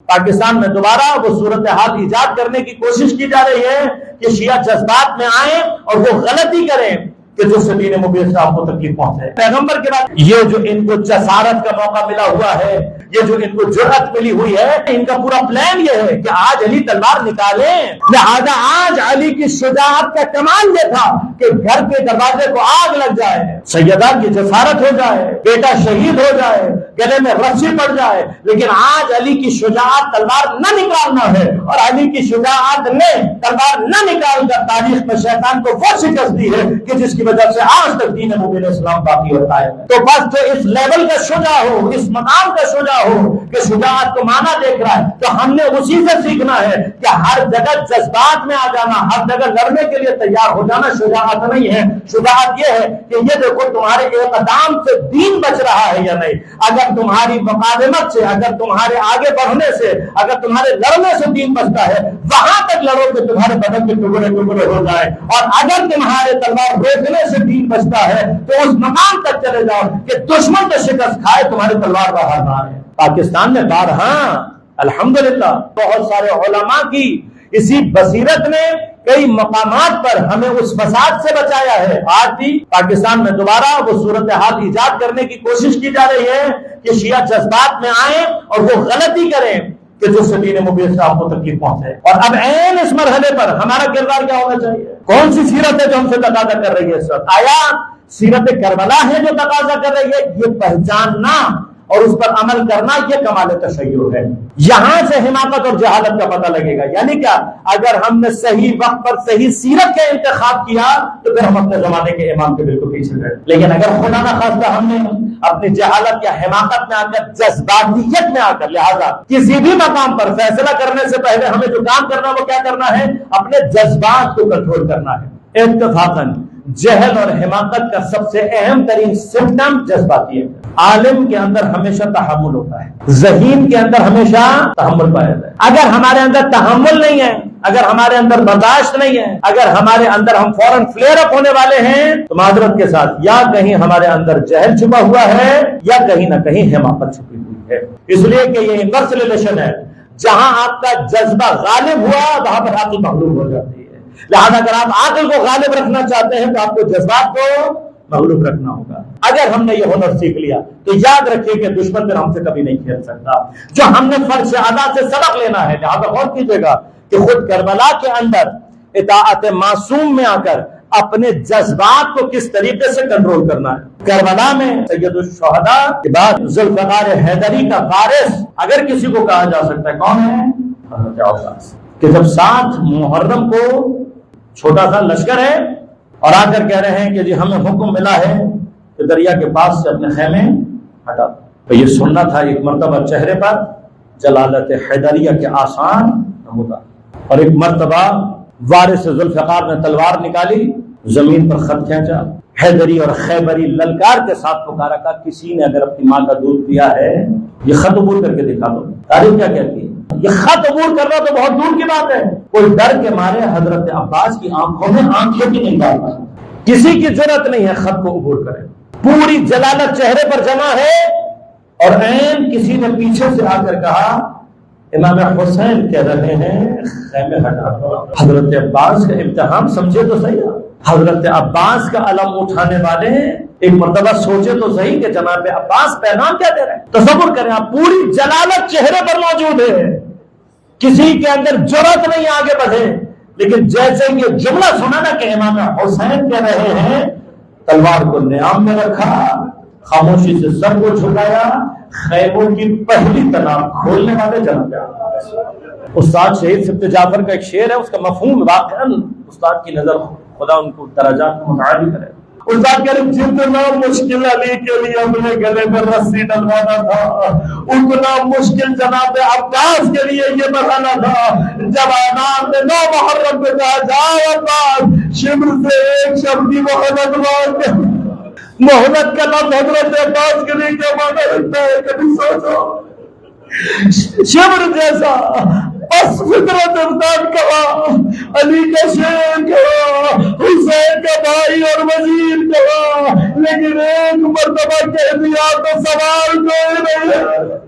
پاکستان میں دوبارہ وہ صورتحال ایجاد کرنے کی کوشش کی جا رہی ہے کہ شیعہ جذبات میں آئیں اور وہ غلطی کریں کہ جو دین مبین صاحب کو تکلیف پہنچے۔ پیغمبر کے بعد یہ جو ان کو جسارت کا موقع ملا ہوا ہے، یہ جو ان کو جرأت ملی ہوئی ہے، ان کا پورا پلان یہ ہے کہ آج علی تلوار نکالیں۔ لہذا آج علی کی شجاعت کا کمال یہ تھا کہ گھر کے دروازے کو آگ لگ جائے، سیدہ کی جسارت ہو جائے، بیٹا شہید ہو جائے، گلے میں رسی پڑ جائے، لیکن آج علی کی شجاعت تلوار نہ نکالنا ہے، اور علی کی شجاعت نے تلوار نہ نکال کر تاریخ میں شیطان کو وہ شکست دی ہے کہ جس کی وجہ سے آج تک دین مبین اسلام باقی ہوتا ہے۔ تو بس جو اس لیول کا شجاع ہو، اس مقام کا شجاع ہو کہ شجاعت کو معنی دیکھ رہا ہے، تو ہم نے اسی سے سیکھنا ہے کہ ہر جگہ جذبات میں آ جانا، ہر جگہ لڑنے کے لیے تیار ہو جانا شجاعت نہیں ہے۔ شجاعت یہ ہے کہ یہ دیکھو تمہارے اقدام سے دین بچ رہا ہے یا نہیں۔ اگر تمہاری مقادمت سے، اگر تمہارے آگے بڑھنے سے، اگر تمہارے لڑنے سے دین بچتا ہے، وہاں تک لڑو کہ تمہارے بدن کے ٹکڑے ٹکڑے ہو جائے، اور اگر تمہارے تلوار روکنے سے دین بچتا ہے تو اس مقام تک چلے جاؤ کہ دشمن تو شکست کھائے، تمہاری تلوار باہر نہ آئے۔ پاکستان میں بارہا الحمدللہ بہت سارے علماء کی اسی بصیرت نے کئی مقامات پر ہمیں اس فساد سے بچایا ہے۔ آج بھی پاکستان میں دوبارہ وہ صورتحال ایجاد کرنے کی کوشش کی جا رہی ہے کہ شیعہ جذبات میں آئیں اور وہ غلطی کریں کہ جو دین مبین صاحب کو تکلیف پہنچے۔ اور اب عین اس مرحلے پر ہمارا کردار کیا ہونا چاہیے؟ کون سی سیرت ہے جو ہم سے تقاضا کر رہی ہے اس وقت؟ آیا سیرت کربلا ہے جو تقاضا کر رہی ہے؟ یہ پہچاننا اور اس پر عمل کرنا یہ کمال تشیع ہے۔ یہاں سے حماقت اور جہالت کا پتہ لگے گا۔ یعنی کیا؟ اگر ہم نے صحیح وقت پر صحیح سیرت کا انتخاب کیا تو پھر ہم اپنے زمانے کے امام کے بالکل پیچھے گئے، لیکن اگر خدا نہ خواستہ ہم نے اپنی جہالت یا حماقت میں آ کر، جذباتیت میں آ کر، لہذا کسی بھی مقام پر فیصلہ کرنے سے پہلے ہمیں جو کام کرنا وہ کیا کرنا ہے؟ اپنے جذبات کو کنٹرول کرنا ہے۔ اتفاقاً جہل اور حماقت کا سب سے اہم ترین سمٹم جذباتی ہے۔ عالم کے اندر ہمیشہ تحمل ہوتا ہے، ذہین کے اندر ہمیشہ تحمل پایا جاتا ہے۔ اگر ہمارے اندر تحمل نہیں ہے، اگر ہمارے اندر برداشت نہیں ہے، اگر ہمارے اندر ہم فوراً فلیئر اپ ہونے والے ہیں، تو معذرت کے ساتھ یا کہیں ہمارے اندر جہل چھپا ہوا ہے یا کہیں نہ کہیں حماقت چھپی ہوئی ہے۔ اس لیے کہ یہ انورس ریلیشن ہے، جہاں آپ کا جذبہ غالب ہوا وہاں پر عقل مغلوب ہو جاتی ہے۔ لہذا اگر آپ عقل کو غالب رکھنا چاہتے ہیں تو آپ کو جذبات کو مغلوب رکھنا ہوگا۔ اگر ہم نے یہ ہنر سیکھ لیا تو یاد رکھیے کہ دشمن پھر ہم سے کبھی نہیں کھیل سکتا۔ جو ہم نے فرش ادا سے سبق لینا ہے، لہذا غور کیجیے گا کہ خود کربلا کے اندر اطاعت معصوم میں آ کر اپنے جذبات کو کس طریقے سے کنٹرول کرنا ہے۔ کربلا میں سید الشہداء کے بعد ذوالفقار حیدری کا وارث اگر کسی کو کہا جا سکتا ہے، کون ہے؟ حضرت عباس، کہ جب 7 محرم کو چھوٹا سا لشکر ہے اور آ کر کہہ رہے ہیں کہ جی ہمیں حکم ملا ہے کہ دریا کے پاس سے اپنے خیمے ہٹا، تو یہ سننا تھا ایک مرتبہ چہرے پر جلالت حیدریہ کے آسان نمودہ، اور ایک مرتبہ وارث ذوالفقار نے تلوار نکالی، زمین پر خط کھینچا، حیدری اور خیبری للکار کے ساتھ پکارا کہ کسی نے اگر اپنی ماں کا دودھ پیا ہے یہ خط عبور کر کے دکھا دو۔ تاریخ کیا کہتی ہے؟ یہ خط عبور کرنا تو بہت دور کی بات ہے۔ کوئی ڈر کے مارے حضرت عباس کی آنکھوں میں آنکھیں بھی نہیں ڈالتا، کسی کی جرأت نہیں ہے خط کو عبور کرے۔ پوری جلالت چہرے پر جمع ہے، اور عین کسی نے پیچھے سے آ کر کہا امام حسین کہہ رہے ہیں خیمے ہٹا دو۔ حضرت عباس کا امتحان سمجھے تو صحیح، حضرت عباس کا علم اٹھانے والے ایک مرتبہ سوچے تو صحیح کہ جناب عباس پیغام کیا دے رہے ہیں۔ تصور کریں آپ، پوری جلالت چہرے پر موجود ہے، کسی کے اندر جرأت نہیں آگے بڑھے، لیکن جیسے یہ جملہ سنا نا کہ امام حسین کہہ رہے ہیں، تلوار کو نیام میں رکھا، خاموشی سے سب کو جھکایا، خیموں کی پہلی تناب کھولنے والے جناب استاد شہید سبت جعفر کا ایک شعر ہے، اس کا مفہوم واقعاً استاد کی نظر خدا ان کو درجات متعالی کرے۔ استاد کہہ رہے جتنا مشکل علی کے لیے اپنے گلے میں رسی ڈلوانا تھا، اتنا مشکل جناب عباس کے لیے یہ بتانا تھا جب آنان نے 9 محرم پہ کہا جاؤ عباس شبر سے ایک شب کی محنت مانگ۔ محنت کا لفظ حضرت عباس کے لیے کیا مانا رکھتا ہے؟ کبھی سوچو، شبر جیسا بس فطرت امداد کہا، علی کا شیر کہا، حسین کا بھائی اور وزیر کہا، لیکن ایک مرتبہ کہہ دیا تو سوال کوئی نہیں ہے۔